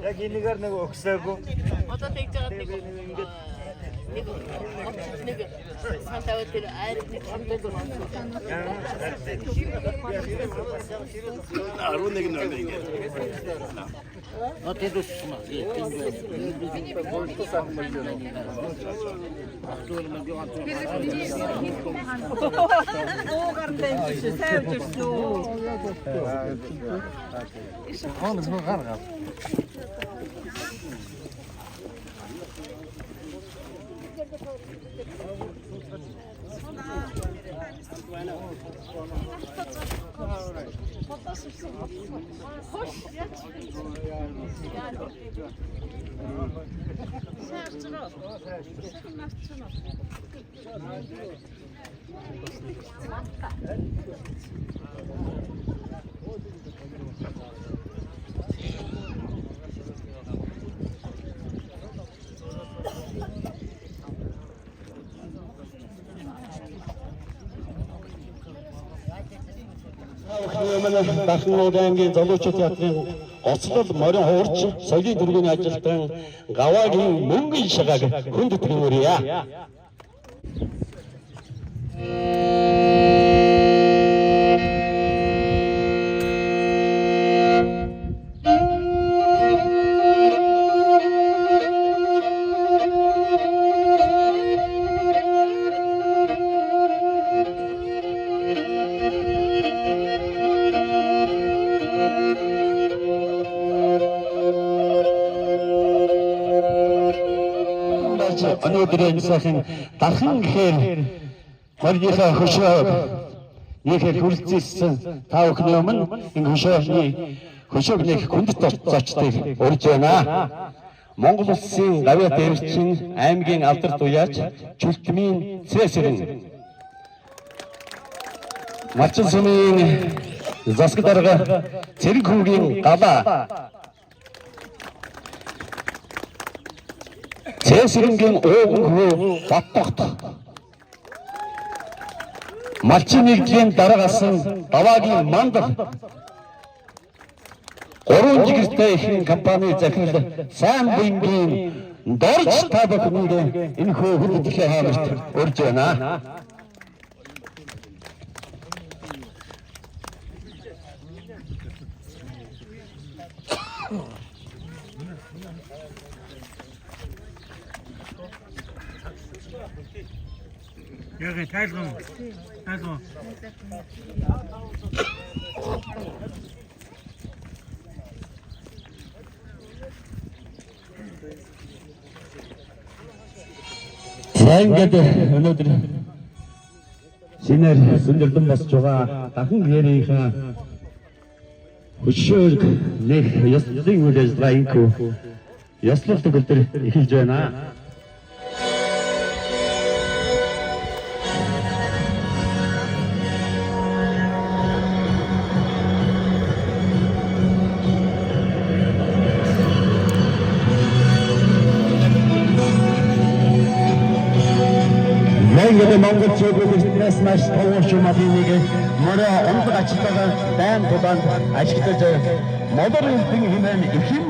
Яг энийгээр нэг өгсөөгүй. Одоо тэгж байгаа нэг санаа дээр айр нэг хамтдаг Дахнууд аймгийн золиочид театрын гоцлол морин хуурч соёлын төргийн ажилтан Гаваагийн мөнгөн шагааг хүнд тэмүрье. Өнөөдрийн сайхан дархан гэхээр морийнхаа хөшөө нэхэр хүрэлцсэн та бүхний өмнө энэ хөшөөг нэг хүндэт зочдыг урьж байна. Монгол улсын гавьяа дээрчин аймгийн алдар туяач Чүлтмийн Цэсэрэн Малчин сумын засаг дарга Цэрэг хүүгийн галаа Цэсрэнгийн ууган баттогт Малчин нэгдлийн дараагасан Гаваагийн мандал 3 жигэртэй их компани захирал сайн бингийн дорж та бүхэнд энэ хөдөлгөөний хаамт урьж байна. 여기 탈송. За ингээд өнөөдөр шинээр сүндэрлэн босч байгаа дахин гэрийнхаа хөшөөг нэг ёслолын үйл ажиллагаа инхүү ёслол төгөлдөр эхэлж байна. Ингээд Монгол цэвэрлэгчнээс маш том шуматыг моря онцгой ачаалтаа дайм тулаанд ашиглаж модор элбэн хэмээн ихэм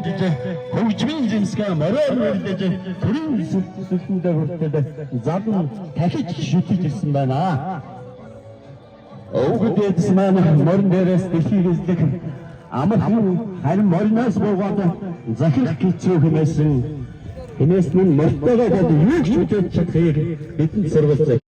дэж хөгжмийн жимсгээ мороор нэрлэж төрийн сүлсэндээ хүртэл задан тахиж шүтэж ирсэн байна. Өвгөдөөс маань морин дээрээс дэлхийг эзлэх амархан харин мориноос буугаад захирах хэцүү хэмээсэн Хинэсний мөртөөгөө юу ч үдэж чадхыг бидэнд сурвалжээ.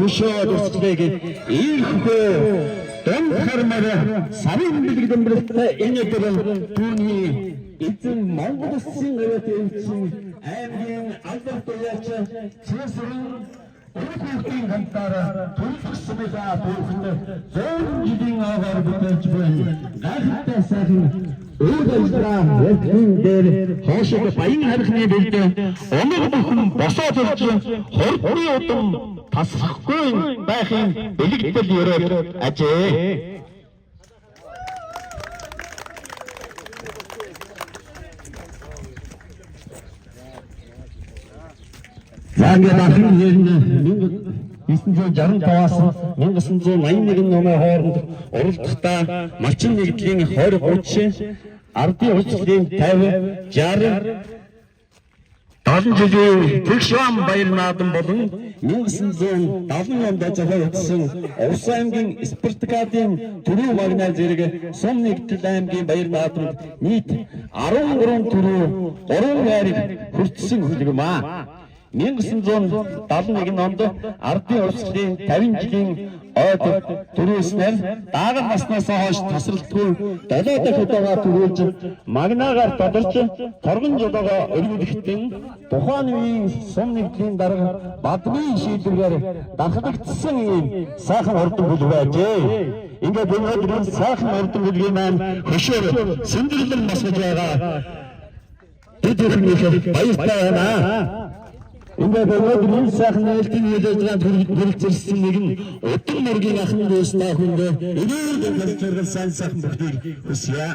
Хөшөөдөстэйг ийхүү дан хармаар сарын бэлгдэн бэлтэ энэ төрөл түүний эзэн Монгол Улсын гавьяа дээрчин аймгийн алдар туяач Цэсрэн Өөрийн хамтаараа төлөвлөсмөйсаа түүхэнд зөөн жилийн агаар бүтээж байна. Гайхалтай сайхан өөр ажлаа ярдхан дээр хоошиг баян харихны бэлд оног бүхэн босоод ирж хордны удам тасрахгүй байхын бэлэгдэл өрөөд ажээ. Заангад ахын нэрнэ 1965-аас 1981 номын хооронд уралдахдаа малчин нэгдлийн 20-30 ардын үйлчлэлийн 50 60 70 жилийн Тэгшван баяр наадам болон 1970 онд зохиогдсон Увс аймгийн Спартакиадын төрөө магнаа зэрэг сум нэгдэл аймгийн баяр наадамд нийт 13 төрөө 3 хайрыг хүртсэн хөлгөмаа. 1971 онд ардын урсгалын 50 жилийн ойд төрөөснээр даагар наснаас хойш тасралтгүй 7 дахь удаага төрүүлж магнаагаар тодорч торгон жолоогоо өргөдөхтэн тухайн үеийн сум нэгдлийн дарга бадмын шийдвэрээр дахлагдсан ийм сайхан урдан бүл байжээ. Ингээд өнөөдөр сайхан урдан бүлгийн маань хөшөөр сэндэрлэн босгож байгаа. Бид бүхэн баяртай байна. Ингээд өнөөдөр энэ сайхан нээлтийн үйлдвэрлэлд хүрэлцэрсэн нэгэн удам мөргийн ахын дүүстэй хүнд өнөөдөр хэлцэргэл сайн сайхан бүхнийг хүсье.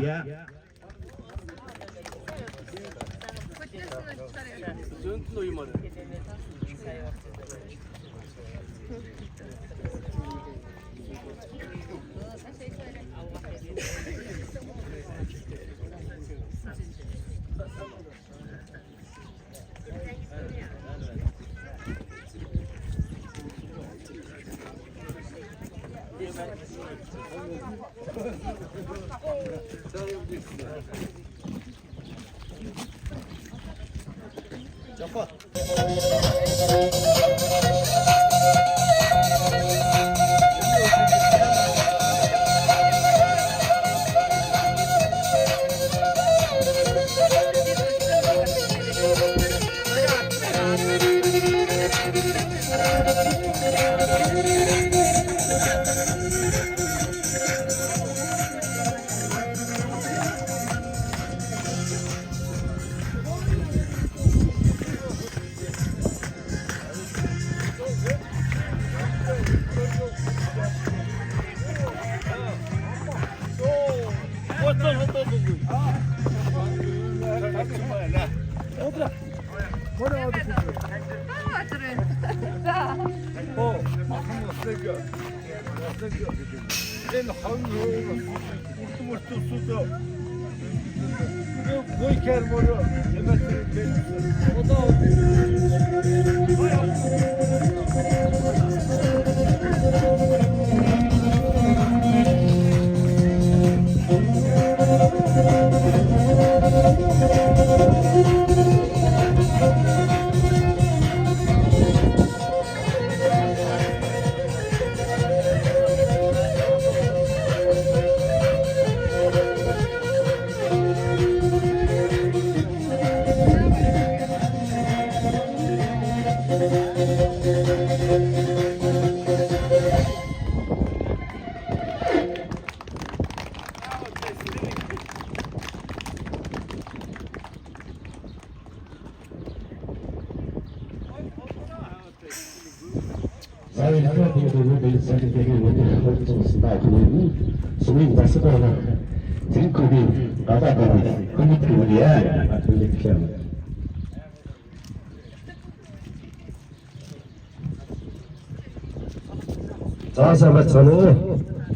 За самбат санаа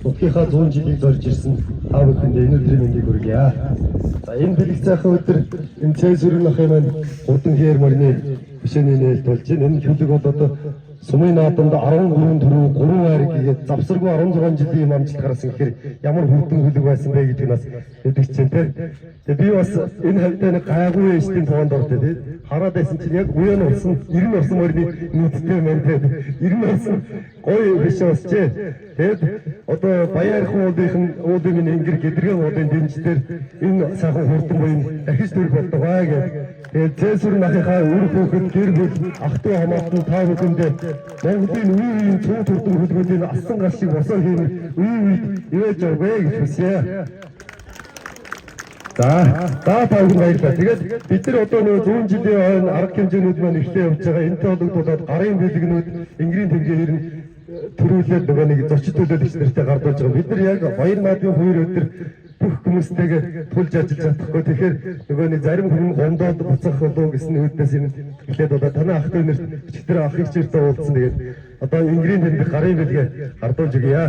Утгийнхаа 100 жилийг зорж ирсэн та бүхэнд өнөөдрийн мэндийг хүргье. За энэ бэлэг цайхан өдөр энэ цэсүрэн ах юм хурдан хээр мөрний бишэний нээлт болж байна. Энэ хөлөг бол одоо сумын наадамд 13 төрөө 3 хайрыг хийгээд завсаргүй 16 жилийн юм амжилт гаргасан гэхээр ямар хурдан хөлөг байсан бэ гэдгийг нас мэдгэж байна те. Тэгээ би бас энэ хавьтай нэг гайгүй эстийн тоонд ордог те. Хараад байсан чинь яг үеийн урсан 90 орсон мөрний нийттэй мэн те. 90 орсон гоё биш басчээ. Тэгээд одоо Баярхан уулын ингэр гэдрэгэн уулын дэмжлэр энэ сайхан хурдан буйн дахиж төрөх болдог баа гэх. Тэгээд цэсүр нахихаа үр хүүхэд гэр бүл ах トゥ хамаатан та бүхэндээ Монголын үеийн цөөн хурдан хөлгөөдийн асан гал шиг босоо хийн үед ивэж өгөө гэж хүсье. За та бүхэн баярлалаа. Тэгээд бид нар одоо нөгөө 100 жилийн хойно арга хэмжээнүүд маань эхлээ явж байгаа. Энтэй холбогдуулаад гарын бэлгнүүд Ингирийн тэмцээр төрүүлээд нөгөө нэг зочид төлөөлөгч нартай гардуулж байгаа. Бид нар яг баяр наадмын 2 өдөр бүх хүмүүстэйгээ тулж ажиллаж чадахгүй. Тэгэхээр нөгөө нэг зарим хүн гондоод буцах болов гэсэн үүднээс энэ эхлээд одоо танай ах トゥ нарт чигтэр ах их чиртээ уулзсан. Тэгээд одоо Ингирийн тэмцэх гарын бэлгээ гардуулж өгье.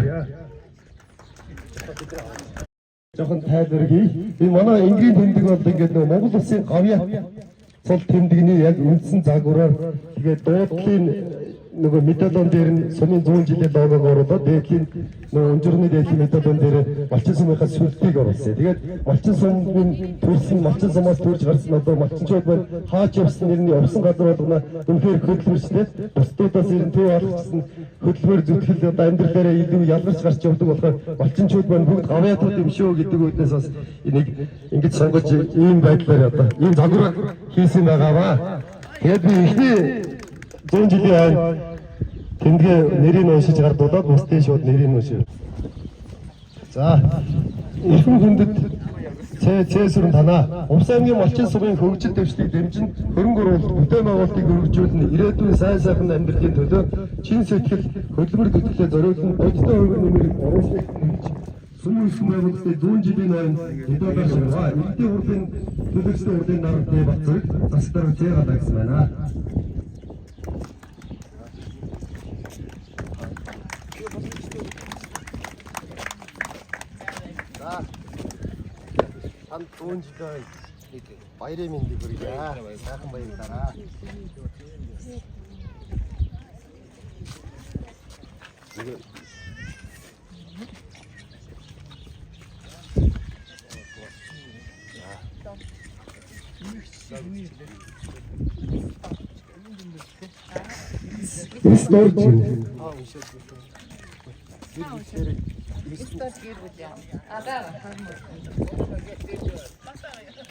Жохон тайлбаргий. Энэ манай Ингирийн тэмдэг бол ингээд нөгөө Монгол улсын гавья цол тэмдэгний яг үндсэн загвараар тэгээд дуудлын нөгөө медальон дээр нь сумын 100 жилийн логог оруулаад дээдлийн нөгөө өнжирний дээдлийн медальон дээр малчин сумынхаа сүлтийг оруулсан. Тэгээд малчин сумын төрсөн малчин сумаас төрж гарсан одоо малчинчууд маань хаач явсан нэрний явсан газар болгоно үнэхээр хөдөлмөрчтэй. Бусдуудаас ирэн төв олгосон хөдөлмөр зүтгэл одоо амьдралаараа илүү ялгарч гарч явдаг болохоор малчинчууд маань бүгд гавьяатууд юм шүү гэдэг үднээс бас энийг ингэж сонгож ийм байдлаар одоо ийм загвар хийсэн байгаа ба. Тэгээд би ихний 100 жилийн хойно тэмдгээ нэрийг уншиж гардуулаад бусдын шууд нэрийг уншив. За эрхэм хүндэт цэсүрэн танаа Умс аймгийн малчин сумын хөгжил дэвшлийг дэмжин хөрөнгө оруулалт бүтээн байгуулалтыг өргөжүүлэн ирээдүйн сайн сайхан амьдралын төлөө чин сэтгэл хөдөлмөр төтөлөө зориулсан бодиттой хөрөнгө нэмрийг оруулахыг хүсэж сумын байгуулалтын 100 жилийн хойно мэдээлэл ширваа. Иргэдийн хурлын төлөвлөсөн хурлын дарга Бацэг засгаар зээгаад агсан байна. 한 좋은 집에 바이레민디 그러자 작은 바이 따라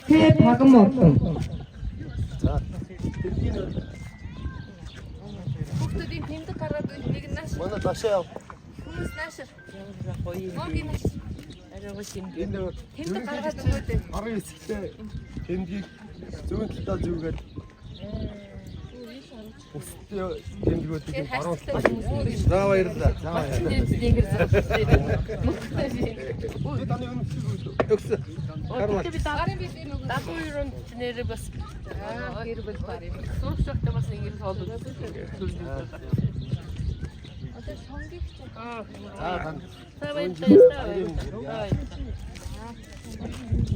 새 박음 없음. Хүүхдүүдийн тэмдэг гараад нэг нь нааш. Манай ташаа Хүмүүс наашир. Гоё юм. Арай гоё юм. энэ Тэмдэг гаргаад өгөөд. гарын эсэгтэй тэмдгийг зүүн талдаа зүгээд бусдын тэмдгүүдийг харуулсан. За баярлалаа. За баярлалаа. Таны өгсөн. Гарын бид энэ үг Дагуу юунд нэрээ бас гэр бүл барь. суурштай бас ингэж хоолой. Одоо сонгигч. За тань Та баярлалаа.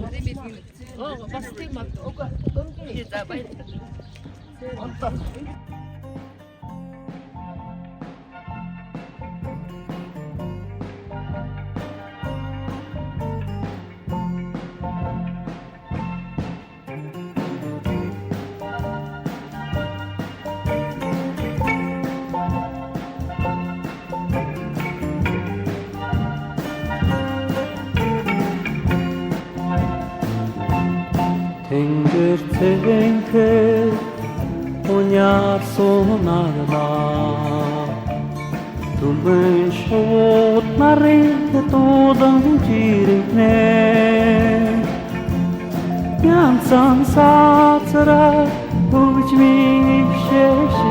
Гарын бид энэ. Бас тийм мат. Окей. За баярлалаа. 탱글탱글 오냐 소나라 눈물 쏟 마린 도당 지르네 얌산 사츠라 우지미 셰시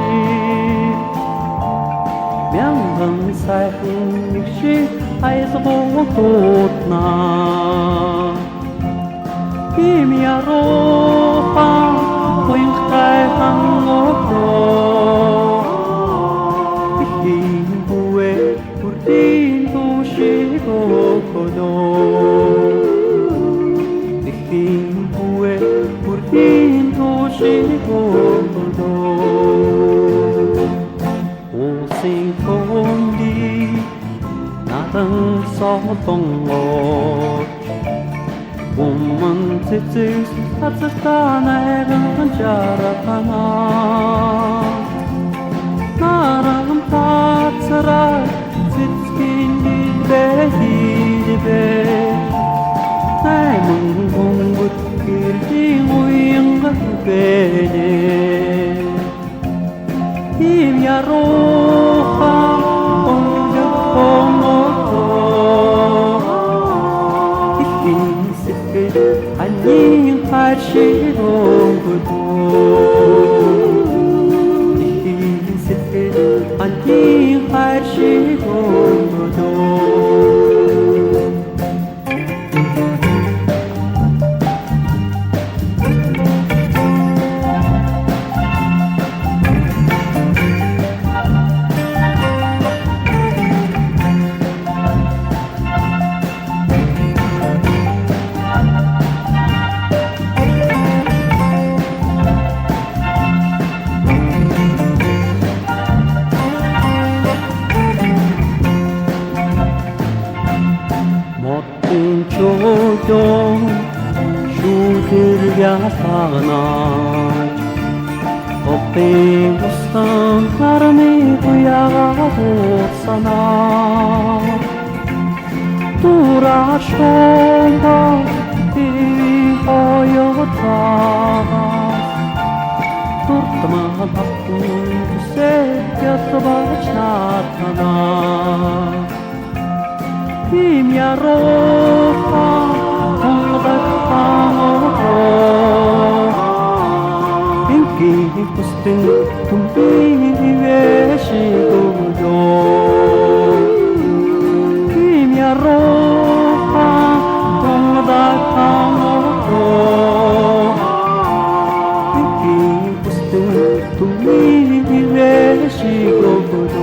명강 사이훈 믹시 아이서 보고 돋나 Kimia ropa Wing kai hang opo Ihin bue Purdin tu shigo kodo Ihin bue Purdin tu shigo kodo O sing kondi Nadang so tong Woman titties, that's a star, and Jarapana. Naram Tatsara, Sitskin, шиг өнгөдөө ихийн сэтгэл ангийн хайр шиг өнгөдөө Шүүхэргясанаа Оппин устан харми туяагуусанаа Турашонда ти хоётаа Туртман хатун сэкятбачнатанаа Имяроха Инки пустын тумбивешигудо Имяроха томдакамото Инки пустын тумбивешигудо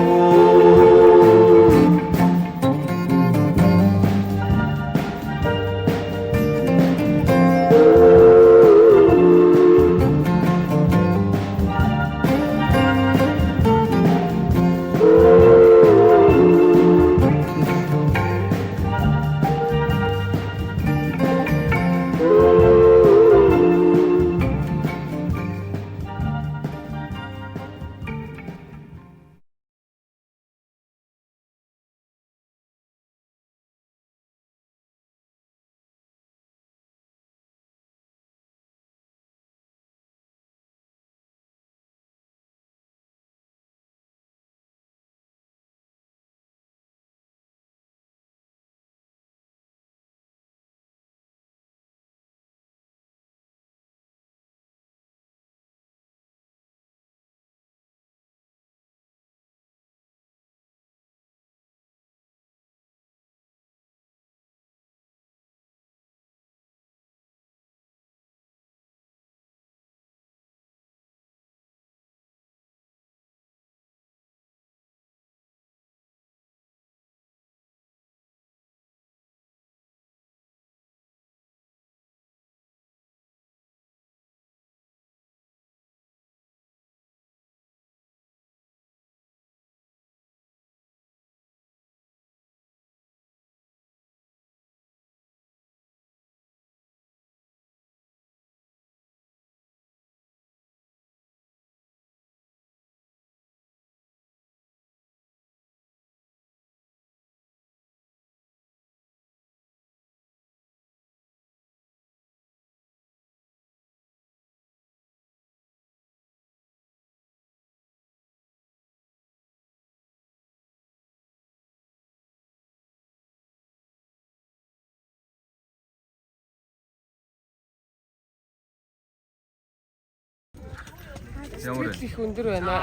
Их өндөр байна.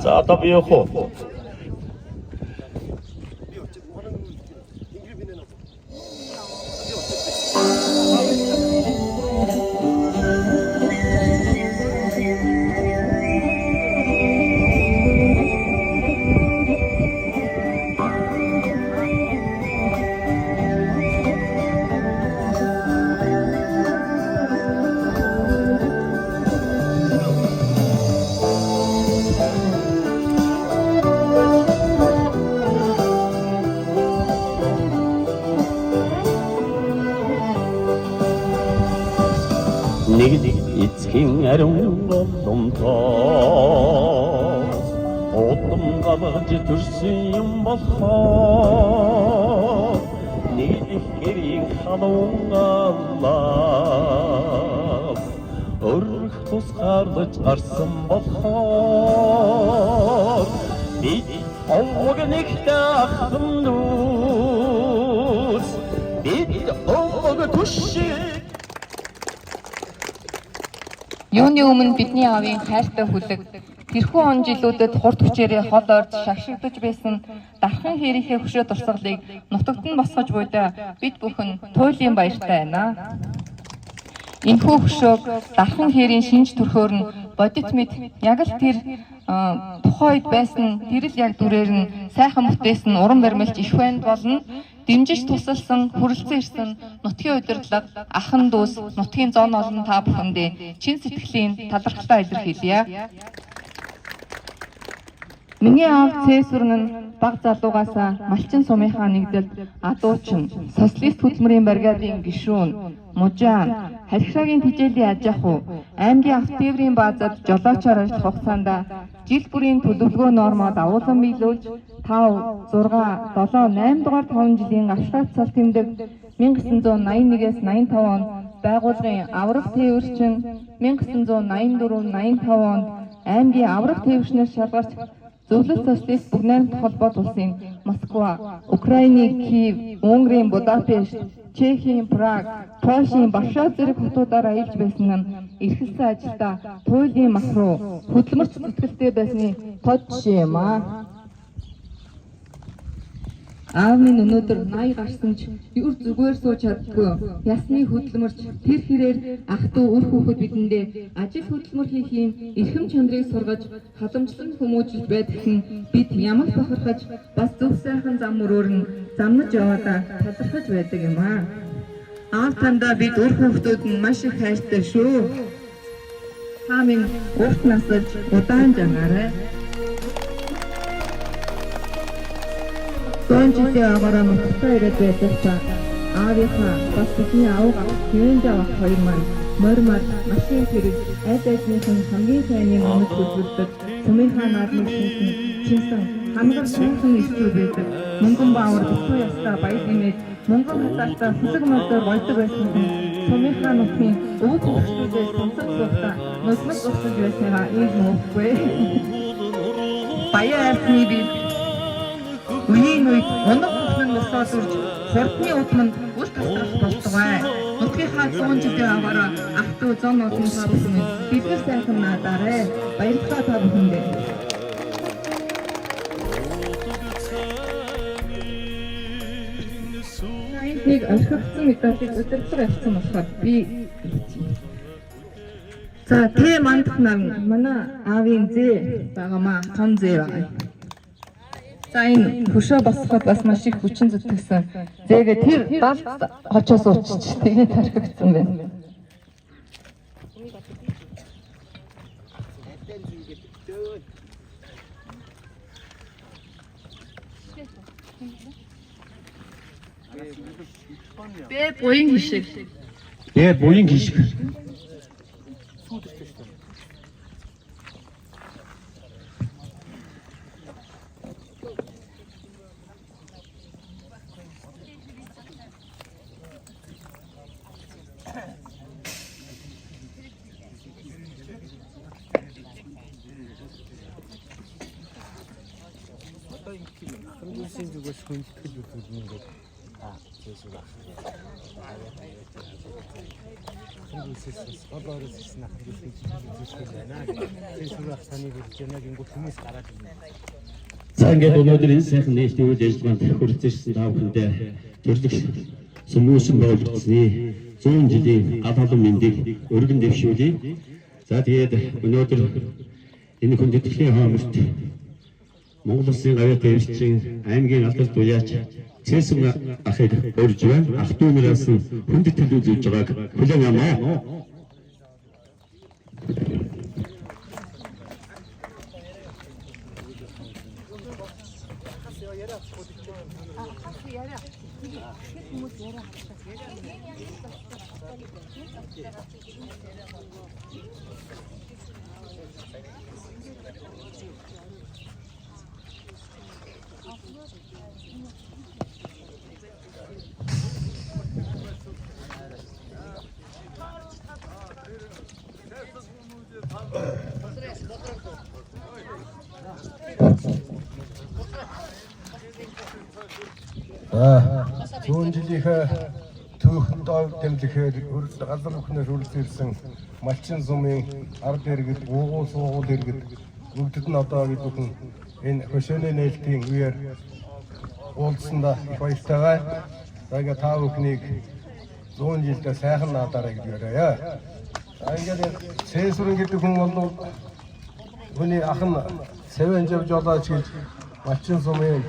За одоо би явах уу? Нэг эцгийн ариун голомтоо Удам гавж төрсөн юм болохоо Нэг их гэрийн халуунгалав өрх тусгаарлаж гарсан болохоор бид овог нэгтэй ахсан дүүс бид овог түшиг. Юуны өмнө бидний аавын хайртай хүлэг тэрхүү он жилүүдэд хурд хүчээрээ хол орж шагшигдаж байсан дархан хэрийнхээ хөшөө дурсгалыг нутагт нь босгож буйдаа бид бүхэн туйлын баяртай байна. Энэхүү хөшөөг дархан хэрийн шинж төрхөөр нь бодит мэд яг л тэр тухайд байсан тэрл яг дүрээр нь сайхан бүтээсэн уран баримлч их байнд болно. Дэмжиж тусалсан, хүрэлцэн ирсэн нутгийн удирдлага, ахын дүүс, нутгийн зон олон та бүхэндээ чин сэтгэлийн талархлаа илэрхийлье. Миний аав Цэсүрн нь баг залуугаасаа Малчин сумынхаа нэгдэлд адуучин, социалист хөдөлмөрийн бригадын гишүүн, мужаан, харьхаагийн хичээлийн аж ахуй, аймгийн автотеврийн баазад жолоочоор ажиллах хугацаанд жил бүрийн төлөвлөгөө нормоо дагуулan биелүүлж 5, 6, 7, 8 дугаар 5 жилийн авшлах цал тэмдэг 1981-ээс 85 он байгууллагын аврах тээвэрчин 1984-85 онд аймгийн аврах тээвэрчнээс шалгарч зөвлөлт социалист бүгд найрамдах холбоот улсын Москва, Украиний Киев, Унгарын Будапешт, Чехийн Праг, Польшийн Варшав зэрэг хотуудаар аялж байсан нь эрхэлсэн ажилдаа туйлын мах руу хөдөлмөрч зүтгэлтэй байсны тод жишээ юм аа. Аав минь өнөөдөр 80 гарсан ч юр зүгээр сууж чаддгүй. Ясны хөдөлмөрч тэр хэрээр ах トゥ үр хүүхэд бидэндээ ажил хөдөлмөр хийх юм эрхэм чанарыг сургаж халамжлан хүмүүжиж байдаг нь бид ямар бахархаж бас зөв сайхан зам мөрөөр нь замнаж яваадаа талархаж байдаг юм аа. Аав тандаа бид үр хүүхдүүд нь маш их хайртай шүү. Та минь урт насалж удаан жанаарай. Зон жилийн агаараа нутагтаа ирээд байхдаа аавынхаа бас бидний аав хэвэнд авах хоёр маань морь машин хэрэг айд айдныхан хамгийн сайнны өмнөд төлөвлөдөг сумынхаа наадмыг шинсэн хамгар сайхан эсвэр байдаг мөнгөн баавар бүхий ястаа баяр нэмээд мөнгөн хатаалтаа хүлэг мөрдөр болдог байсан сумынхаа нутгийн өвөг хөвгчдүүдээс сонсож байхдаа нусмал зогсож байсныгаа ийм мөхгүй баяр арсны бид үеийн үед унаг бүхэн нусаад үрж хурдны удманд үл тасрах болтугай. Нутгийнхаа 100 жилийн аваараа ах トゥ зон олон та бүхэн бидний сайхан наадаарай. Баярлалаа та бүхэндээ. Нэг орхигдсан медалийг удирдлага авсан болохоор би за тэ мандах нам манай аавын зээ байгаамаа том зээ байгаа. За энэ хөшөө босгоход бас маш их хүчин зүтгэсэн. Зээгээ тэр далд хочоос уучиж тэгээд тархигдсан байна. Бэ буян хишиг. Бэ буян хишиг. За ингээд өнөөдөр энэ сайхан нээлтийн үйл ажиллагаанд хүрэлцэн та бүхэндээ төрлөх сүмүүсэн боолгоцны 100 жилийн гал халуун мэндийг өргөн дэвшүүлье. За тэгээд өнөөдөр энэ хүндэтгэлийн хаамт Монгол Улсын гавьяа төвчийн аймгийн алдарт туяач Цэсүрн ахыг урьж байна. Ах トゥ нараас хүндэтгэл үзүүлж байгааг хүлээн авъя. Зүүн жилийнхээ түүхэн доор тэмдэхээр газар бүхнээр үргэлжлүүлсэн малчин сумын ард иргэд, уугуул суугуул иргэд бүгдд нь одоо бүхэн энэ хөшөөний нээлтийн үеэр уулзсандаа их баяртай байна. За та бүхнийг 100 жилдээ сайхан наадаарай гэж яриа. Ингээд Цэсүрэн гэдэг хүн бол хүний ах нь Сэвэн Жавж олооч гэж малчин сумын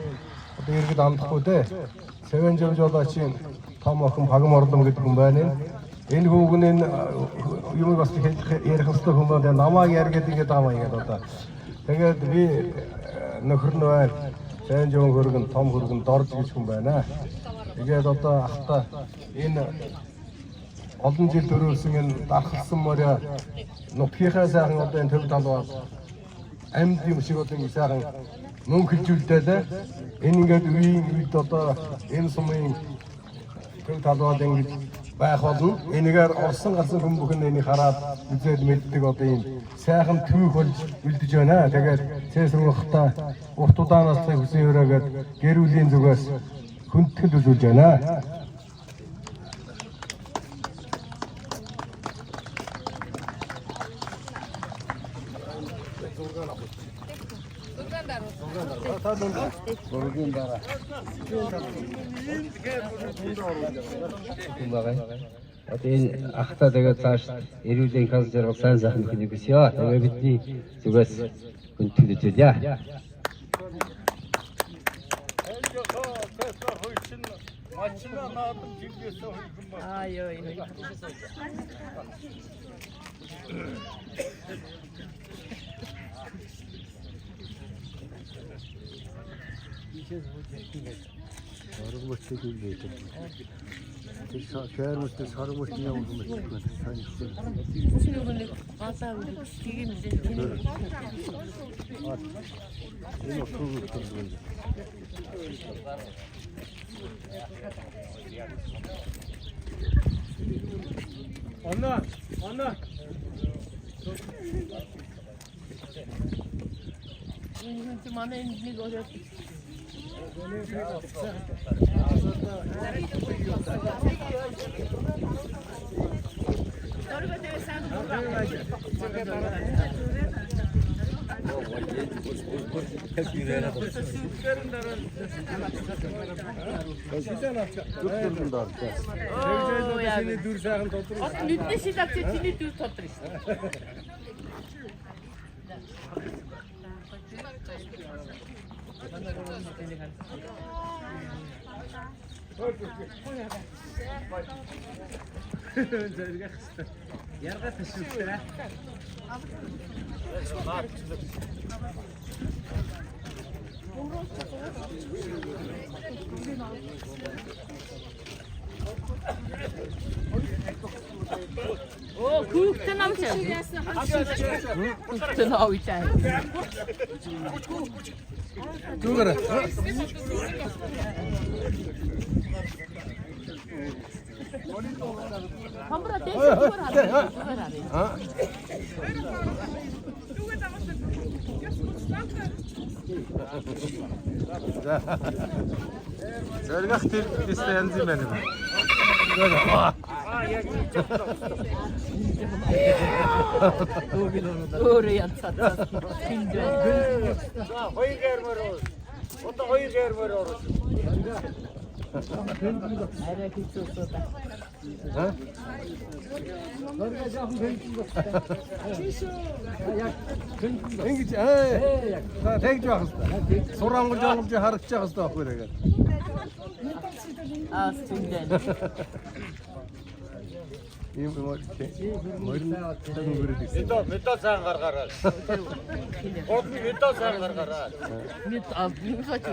одоо иргэд амдахгүй дээ. Сэвэн Жавж олоочийн том охин Багам Орлом гэдэг хүн байна. Энэ хүүг нь юм бас ярих хэвээр хүн байна. Намааг яргээд ингээд аамаа ингээд одоо. Тэгээд би нөхөр нь байна. Сэвэн Жавн хөргөн том хөргөн дорж гэж хүн байна. Тэгээд одоо ахта энэ олон жил төрүүлсэн энэ дархалсан моря нутгийнхаа сайхан одоо энэ төв талбай амьд юм шиг одоо ингэ сайхан мөнхөлжүүлдээ энэ ингээд үеийн үед одоо энэ сумын төв талбайд ингэж байх болно. Энийгээр орсон гарсан хүн бүхэн энийг хараад үзээд мэддэг одоо ийм сайхан түүх болж үлдэж байна. Тэгээд Цэсүрэн хата урт удаанаас хүсэн өрөөгээд гэр бүлийн зүгээс хүндэтгэл үзүүлж байна. Одоо энэ ахта тэгээд цааш эрүүлийн канцлер жаргал сайн сайхан их нэгсё. Тэгээд бидний зүгээс хүндэтгэл үзүүлье. Oo, kuyruktan alacağım. Kuyruktan alacağım. Dur. Hamura değişik Зөргөх тэр янз юм байна. Oraya satsın. Hayır gelmiyor. O da hayır gelmiyor. Ингэж тэгж байх хэвээр. Сурангуй жоломж харагдчих хэвээр байхгүй нэ. Az tünden. Ийм морин Мэдээ сайн гаргаарай. Гол мэдээ сайн гаргаарай. Нет, az bir хочу.